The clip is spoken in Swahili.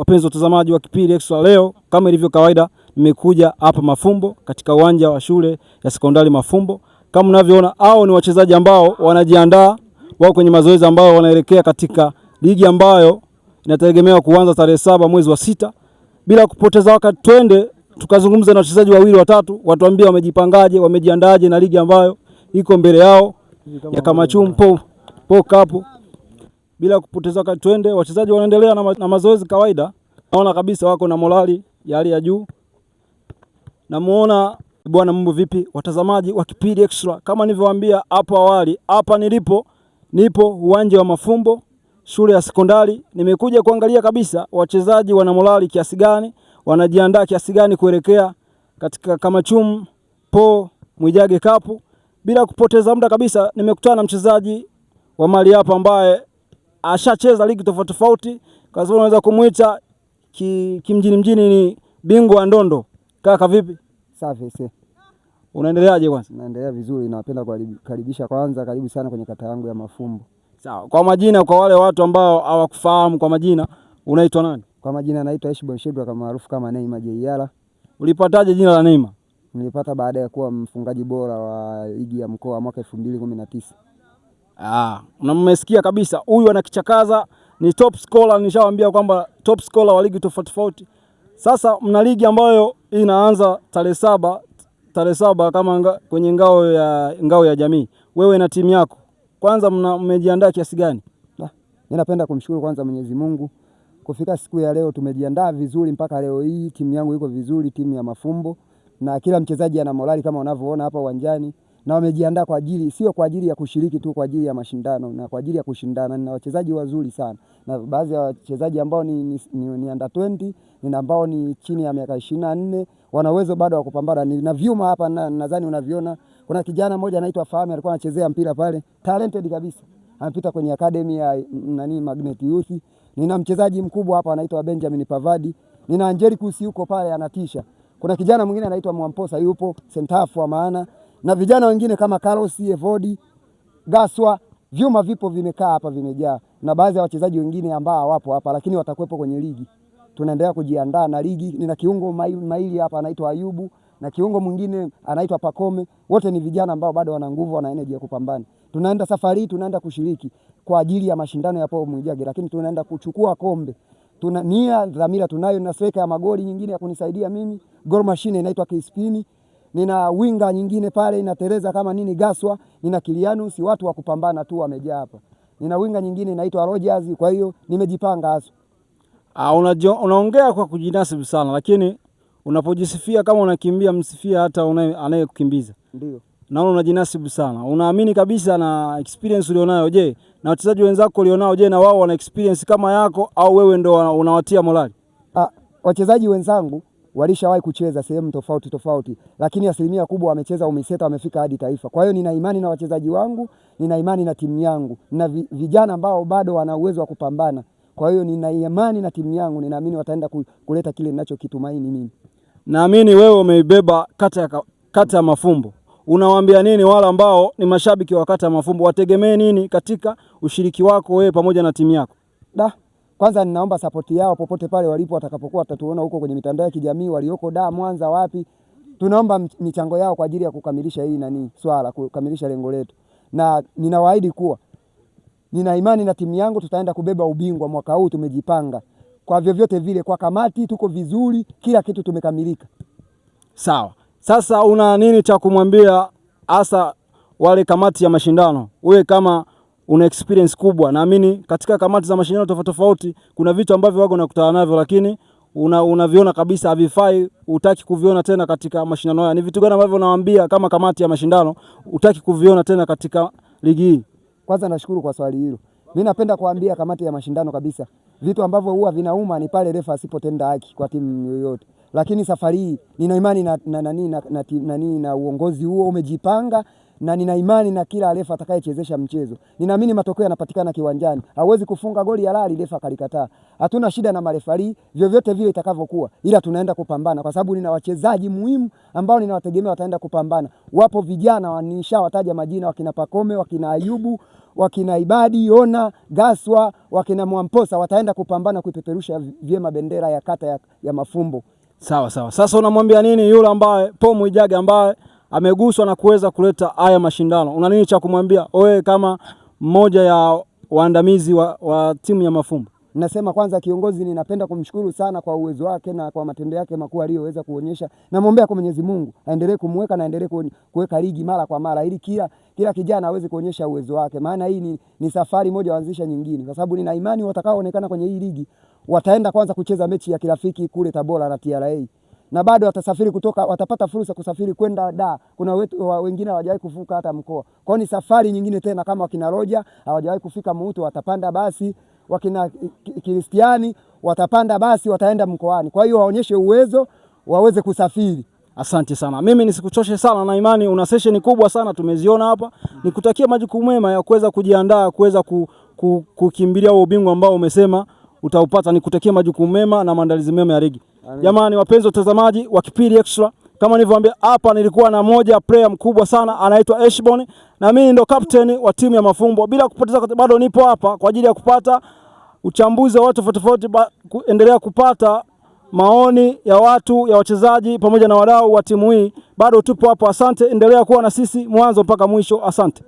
Wapenzi watazamaji wa Kipili Extra, leo kama ilivyo kawaida nimekuja hapa Mafumbo katika uwanja wa shule ya sekondari Mafumbo. Kama mnavyoona hao ni wachezaji ambao wanajiandaa, wao kwenye mazoezi ambao wanaelekea katika ligi ambayo inategemewa kuanza tarehe 7 mwezi wa 6. Bila kupoteza wakati, twende tukazungumza na wachezaji wawili watatu, watuambie wamejipangaje, wamejiandaaje na ligi ambayo iko mbele yao ya Kamachumpo Cup. Bila kupoteza wakati, twende. Wachezaji wanaendelea na mazoezi kawaida. Naona kabisa wako na morali ya hali ya juu. Namuona bwana, mambo vipi watazamaji wa Kipili Extra? Kama nilivyowaambia hapo awali, hapa nipo uwanja wa Mafumbo shule ya sekondari. Nimekuja kuangalia kabisa wachezaji wana morali kiasi gani, wanajiandaa kiasi gani kuelekea katika Kamachumpo Mwijage Cup. Bila kupoteza muda kabisa, nimekutana na mchezaji wa mali hapa ambaye ashacheza ligi tofauti tofauti, kwa sababu unaweza kumuita kimjini ni bingwa wa ndondo. Kaka vipi? Safi sasa. Unaendeleaje kwanza? Naendelea vizuri, napenda kukaribisha kwanza, karibu sana kwenye kata yangu ya Mafumbo. Sawa. Kwa majina, kwa wale watu ambao hawakufahamu kwa majina, unaitwa nani? Kwa majina naitwa Eshbon Shedwa, kama maarufu kama Neymar Jeyala. Ulipataje jina la Neymar? Nilipata baada ya kuwa mfungaji bora wa ligi ya mkoa mwaka 2019. Mmesikia kabisa huyu anakichakaza, ni top scorer. Nishawaambia kwamba top scorer wa ligi tofauti tofauti. Sasa mna ligi ambayo inaanza tarehe 7 kama kwenye ngao ya jamii. Wewe na timu yako kwanza mmejiandaa kiasi gani? Mimi napenda kumshukuru kwanza Mwenyezi Mungu. Kufika siku ya leo tumejiandaa vizuri mpaka leo hii timu yangu iko vizuri, timu ya Mafumbo, na kila mchezaji ana morali kama unavyoona hapa uwanjani, na wamejiandaa kwa ajili, sio kwa ajili ya kushiriki tu, kwa ajili ya mashindano na kwa ajili ya kushindana. Na wachezaji wazuri sana, na baadhi ya wachezaji ambao ni under 20 na ambao ni chini ya miaka 24 wana uwezo bado wa kupambana. Na vyuma hapa nadhani unaviona. Kuna kijana mmoja anaitwa Fahami, alikuwa anachezea mpira pale, talented kabisa, anapita kwenye academy ya Magnet Youth. Nina mchezaji mkubwa hapa anaitwa Benjamin Pavadi. Nina Angelicus yuko pale anatisha. Kuna kijana mwingine anaitwa Mwamposa yupo sentafu wa maana, na vijana wengine kama Carlos Evodi, Gaswa. Vyuma vipo vimekaa hapa vimejaa, na baadhi ya wachezaji wengine ambao hawapo hapa lakini watakuwepo kwenye ligi. Tunaendelea kujiandaa na ligi. Nina kiungo maili hapa anaitwa Ayubu, na kiungo mwingine anaitwa Pakome. Wote ni vijana ambao bado wana nguvu, wana energy ya kupambana. Tunaenda safari, tunaenda kushiriki kwa ajili ya mashindano ya Paul Mwijage, lakini tunaenda kuchukua kombe. Tuna nia, dhamira tunayo, na striker ya magoli nyingine ya kunisaidia mimi, goal machine inaitwa Kispini. Nina winga nyingine pale ina Teresa kama Gaswa, nina Kilianus, watu wa kupambana tu wamejaa hapa. Nina winga nyingine inaitwa Rogers, kwa hiyo nimejipanga hasa. Unaongea kwa kujinasibu sana, lakini unapojisifia kama unakimbia, msifia hata anayekukimbiza. Ndio. Naona unajinasibu sana. Unaamini kabisa na experience ulionayo. Je, na wachezaji wenzako ulionao, je, na wao wana experience kama yako au wewe ndo unawatia morali? Wachezaji wenzangu walishawahi kucheza sehemu tofauti tofauti, lakini asilimia kubwa wamecheza umeseta, wamefika hadi taifa. Kwa hiyo nina imani na wachezaji wangu, nina imani na timu yangu, na vijana ambao bado wana uwezo wa kupambana. Kwa hiyo nina imani na timu yangu, ninaamini wataenda kuleta kile ninachokitumaini mimi. Naamini wewe umeibeba kata ya Mafumbo. Unawaambia nini wale ambao ni mashabiki wa kata ya Mafumbo? Wategemee nini katika ushiriki wako wewe pamoja na timu yako? Kwanza ninaomba support yao popote pale walipo, watakapokuwa watatuona huko kwenye mitandao ya kijamii, walioko Mwanza wapi. Tunaomba michango yao kwa ajili ya kukamilisha hii swala, kukamilisha lengo letu. Na ninawaahidi kuwa nina imani na timu yangu, tutaenda kubeba ubingwa mwaka huu. Tumejipanga kwa vyovyote vile, kwa kamati tuko vizuri, kila kitu tumekamilika. Sawa. Sasa una nini cha kumwambia hasa wale kamati ya mashindano? Wewe kama una experience kubwa, naamini katika kamati za mashindano tofauti tofauti kuna vitu ambavyo wako unakutana navyo, lakini unaviona kabisa havifai, hutaki kuviona tena katika mashindano haya. Ni vitu gani ambavyo unawaambia kama kamati ya mashindano hutaki kuviona tena katika ligi hii? Kwanza nashukuru kwa swali hilo. Mimi napenda kuambia kamati ya mashindano kabisa, vitu ambavyo huwa vinauma ni pale refa asipotenda haki kwa timu yoyote. Lakini safari hii nina imani na uongozi huo umejipanga, na nina imani na kila refa atakayechezesha mchezo. Ninaamini matokeo yanapatikana kiwanjani. Hawezi kufunga goli halali refa kalikataa. Hatuna shida na marefari vyovyote vile itakavyokuwa, ila tunaenda kupambana kwa sababu nina wachezaji muhimu ambao ninawategemea wataenda kupambana. Wapo vijana nishawataja majina, wakina Pakome, wakina Ayubu, wakina Ibadi, Ona, Gaswa, wakina Mwamposa wataenda kupambana kuipeperusha vyema bendera ya kata ya Mafumbo. Sawa sawa. Sasa unamwambia nini yule ambaye Paul Mwijage ambaye ameguswa na kuweza kuleta haya mashindano? Una nini cha kumwambia wewe kama mmoja ya waandamizi wa timu ya Mafumbo? Nasema kwanza kiongozi ninapenda kumshukuru sana kwa uwezo wake na kwa matendo yake makuu aliyoweza kuonyesha. Namwombea kwa Mwenyezi Mungu aendelee kumweka na aendelee kuweka ligi mara kwa mara ili kila kijana aweze kuonyesha uwezo wake. Maana hii ni safari moja waanzisha nyingine. Kwa sababu nina imani watakaoonekana kwenye hii ligi wataenda kwanza kucheza mechi ya kirafiki kule Tabora na TRA. Na bado watasafiri watapata fursa kusafiri kwenda Dar. Kuna wengine hawajawahi kuvuka hata mkoa. Kwa hiyo ni safari nyingine tena, kama wakina Roja hawajawahi kufika Muuto watapanda basi, wakina Kristiani watapanda basi wataenda mkoani. Kwa hiyo waonyeshe uwezo waweze kusafiri. Asante sana. Mimi nisikuchoshe sana, na imani una session kubwa sana tumeziona hapa. Nikutakia majukumu mema ya kuweza kujiandaa kuweza kukimbilia ubingwa ambao umesema utaupata. Nikutakia majukumu mema na maandalizi mema ya ligi. Jamani wapenzi watazamaji wa Kipili Extra, kama nilivyowaambia hapa nilikuwa na moja player mkubwa sana anaitwa Eshbon, na mimi ndo captain wa timu ya Mafumbo. Bila kupoteza bado nipo hapa kwa ajili ya kupata uchambuzi wa watu tofauti, kuendelea kupata maoni ya watu ya wachezaji pamoja na wadau wa timu hii. Bado tupo hapa. Asante, endelea kuwa na sisi mwanzo mpaka mwisho. Asante.